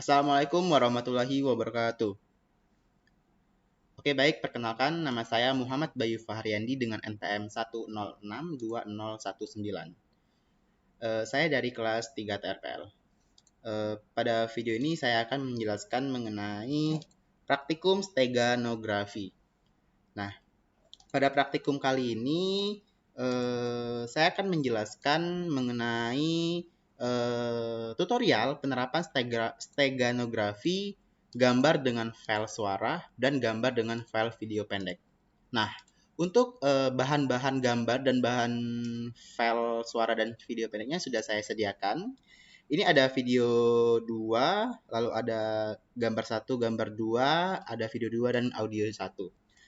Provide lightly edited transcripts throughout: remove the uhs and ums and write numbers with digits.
Assalamualaikum warahmatullahi wabarakatuh. Oke, baik, perkenalkan nama saya Muhammad Bayu Fahriyandi dengan NPM 1062019. Saya dari kelas 3 TRPL. Pada video ini saya akan menjelaskan mengenai praktikum steganografi. Nah, pada praktikum kali ini saya akan menjelaskan mengenai tutorial penerapan steganografi, gambar dengan file suara, dan gambar dengan file video pendek. Nah, untuk bahan-bahan gambar dan bahan file suara dan video pendeknya sudah saya sediakan. Ini ada video 2, lalu ada gambar 1, gambar 2, ada video 2, dan audio 1.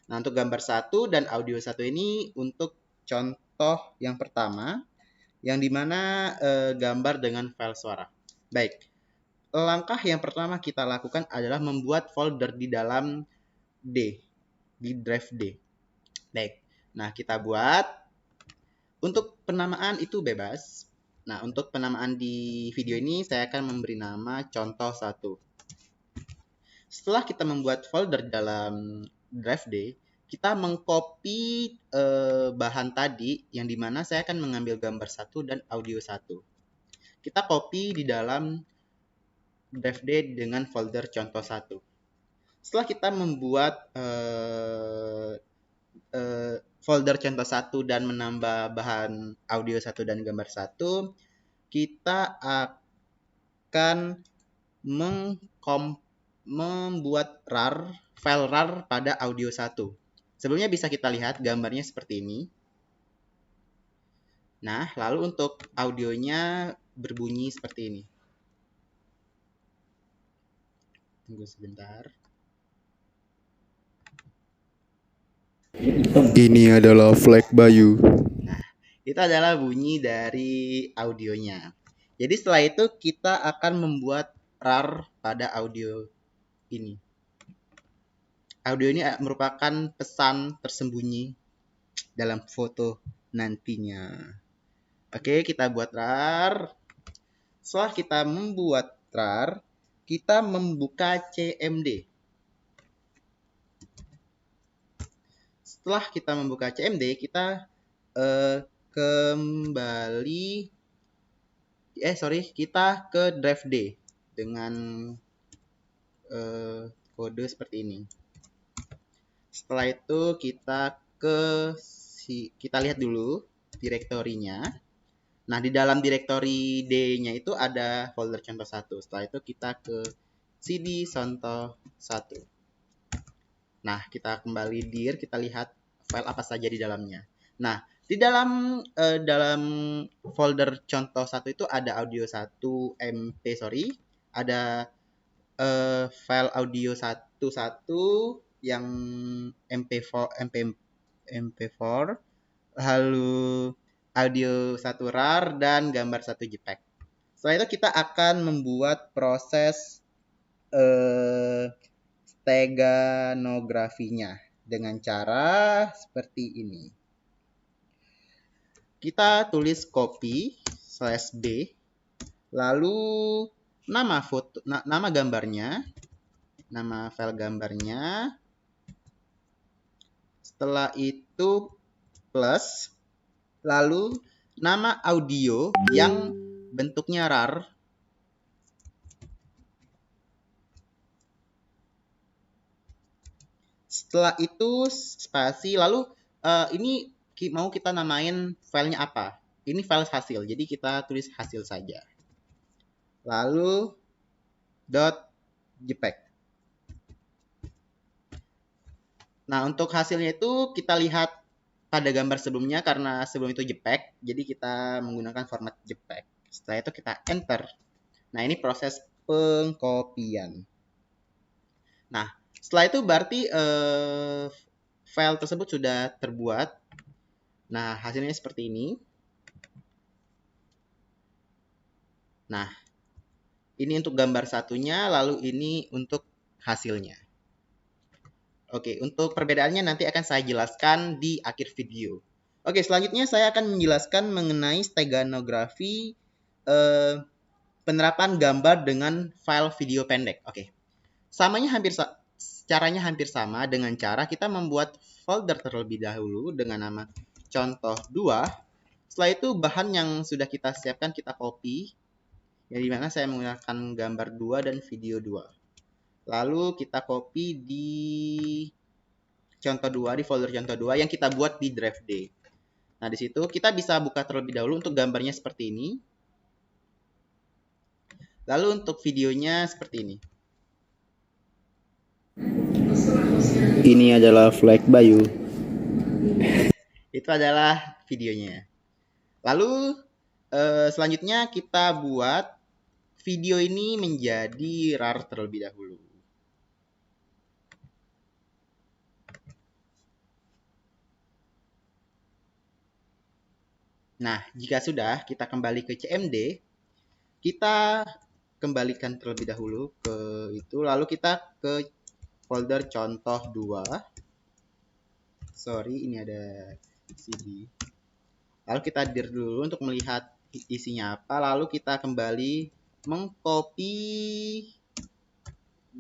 Nah, untuk gambar 1 dan audio 1 ini untuk contoh yang pertama, yang dimana gambar dengan file suara. Baik, langkah yang pertama kita lakukan adalah membuat folder di dalam D, di drive D. Baik, nah kita buat. Untuk penamaan itu bebas. Nah, untuk penamaan di video ini saya akan memberi nama contoh 1. Setelah kita membuat folder dalam drive D, kita mengcopy bahan tadi yang dimana saya akan mengambil gambar 1 dan audio 1. Kita copy di dalam drive D dengan folder contoh 1. Setelah kita membuat folder contoh 1 dan menambah bahan audio 1 dan gambar 1, kita akan membuat file rar pada audio 1. Sebelumnya bisa kita lihat gambarnya seperti ini. Nah, lalu untuk audionya berbunyi seperti ini. Tunggu sebentar. Ini adalah flag Bayu. Nah, itu adalah bunyi dari audionya. Jadi setelah itu kita akan membuat rar pada audio ini. Audio ini merupakan pesan tersembunyi dalam foto nantinya. Oke, kita buat rar. Setelah kita membuat rar, kita membuka CMD. Setelah kita membuka CMD, kita kita ke drive D dengan kode seperti ini. Setelah itu kita lihat dulu direktorinya. Nah, di dalam direktori D-nya itu ada folder contoh 1. Setelah itu kita ke CD contoh 1. Nah, kita kembali dir, kita lihat file apa saja di dalamnya. Nah, di dalam folder contoh 1 itu ada audio 1 ada file audio 1 yang MP4, lalu audio 1 rar dan gambar 1 JPEG. Setelah itu kita akan membuat proses steganografinya dengan cara seperti ini. Kita tulis copy/B, lalu nama gambarnya, nama file gambarnya. Setelah itu plus, lalu nama audio yang bentuknya rar. Setelah itu spasi, lalu ini mau kita namain filenya apa? Ini file hasil, jadi kita tulis hasil saja. Lalu .jpeg. Nah, untuk hasilnya itu kita lihat pada gambar sebelumnya, karena sebelum itu JPEG, jadi kita menggunakan format JPEG. Setelah itu kita enter. Nah, ini proses pengkopian. Nah, setelah itu berarti file tersebut sudah terbuat. Nah, hasilnya seperti ini. Nah, ini untuk gambar satunya, lalu ini untuk hasilnya. Oke, untuk perbedaannya nanti akan saya jelaskan di akhir video. Oke, selanjutnya saya akan menjelaskan mengenai steganografi penerapan gambar dengan file video pendek. Oke. Caranya hampir sama dengan cara kita membuat folder terlebih dahulu dengan nama contoh 2. Setelah itu bahan yang sudah kita siapkan kita copy, yang dimana saya menggunakan gambar 2 dan video 2. Lalu kita copy di contoh 2, di folder contoh 2 yang kita buat di drive D. Nah, di situ kita bisa buka terlebih dahulu untuk gambarnya seperti ini. Lalu untuk videonya seperti ini. Ini adalah flag Bayu. Itu adalah videonya. Lalu selanjutnya kita buat video ini menjadi RAR terlebih dahulu. Nah, jika sudah, kita kembali ke CMD. Kita kembalikan terlebih dahulu ke itu. Lalu kita ke folder contoh 2. Sorry, ini ada CD. Lalu kita dir dulu untuk melihat isinya apa. Lalu kita kembali mengcopy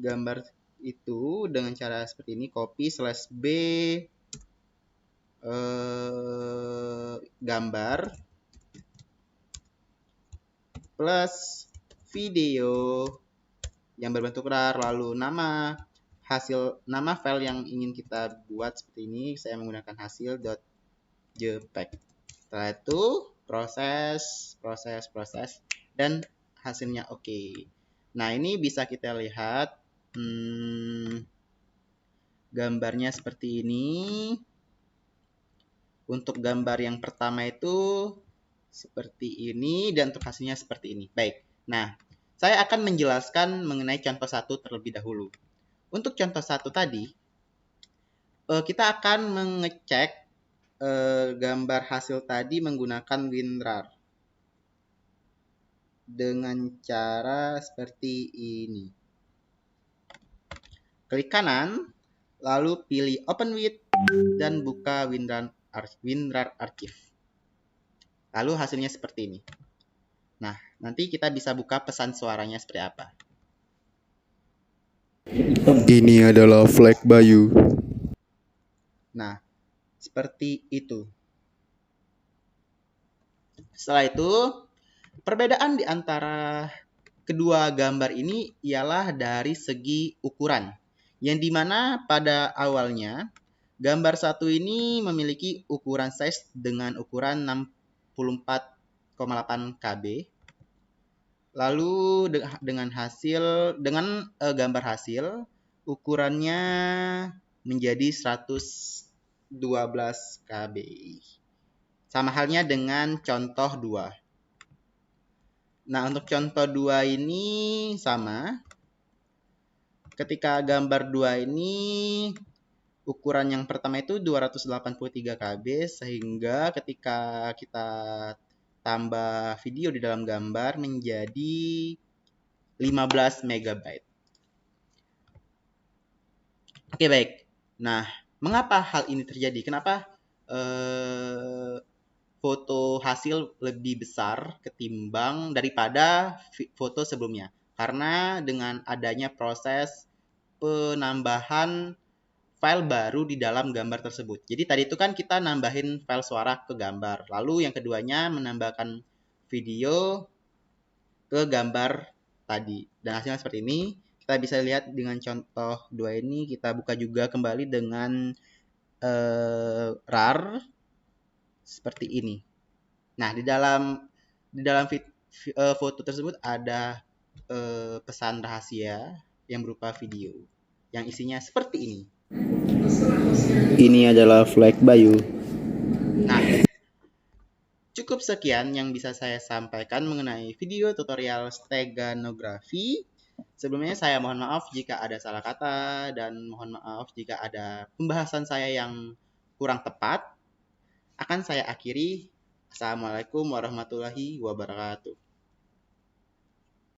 gambar itu dengan cara seperti ini. Copy /B gambar plus video yang berbentuk RAR, lalu nama file yang ingin kita buat seperti ini. Saya menggunakan hasil.jpg. Setelah itu proses dan hasilnya oke. Nah, ini bisa kita lihat gambarnya seperti ini. Untuk gambar yang pertama itu seperti ini dan untuk hasilnya seperti ini. Baik. Nah, saya akan menjelaskan mengenai contoh 1 terlebih dahulu. Untuk contoh 1 tadi, kita akan mengecek gambar hasil tadi menggunakan WinRAR dengan cara seperti ini. Klik kanan, lalu pilih Open With dan buka WinRAR Archive. Lalu hasilnya seperti ini. Nah, nanti kita bisa buka pesan suaranya seperti apa. Ini adalah flag Bayu. Nah, seperti itu. Setelah itu, perbedaan di antara kedua gambar ini ialah dari segi ukuran. Yang dimana pada awalnya, gambar 1 ini memiliki ukuran size dengan ukuran 64,8 KB. Lalu dengan gambar hasil, ukurannya menjadi 112 KB. Sama halnya dengan contoh 2. Nah, untuk contoh 2 ini sama. Ketika gambar 2 ini ukuran yang pertama itu 283 KB, sehingga ketika kita tambah video di dalam gambar menjadi 15 MB. Oke, baik. Nah, mengapa hal ini terjadi? Kenapa foto hasil lebih besar ketimbang daripada foto sebelumnya? Karena dengan adanya proses penambahan file baru di dalam gambar tersebut. Jadi tadi itu kan kita nambahin file suara ke gambar. Lalu yang keduanya menambahkan video ke gambar tadi. Dan hasilnya seperti ini. Kita bisa lihat dengan contoh 2 ini. Kita buka juga kembali dengan RAR seperti ini. Nah, di dalam foto tersebut ada pesan rahasia yang berupa video yang isinya seperti ini. Ini adalah flag Bayu. Nah, cukup sekian yang bisa saya sampaikan mengenai video tutorial steganografi. Sebelumnya saya mohon maaf jika ada salah kata dan mohon maaf jika ada pembahasan saya yang kurang tepat. Akan saya akhiri. Assalamualaikum warahmatullahi wabarakatuh.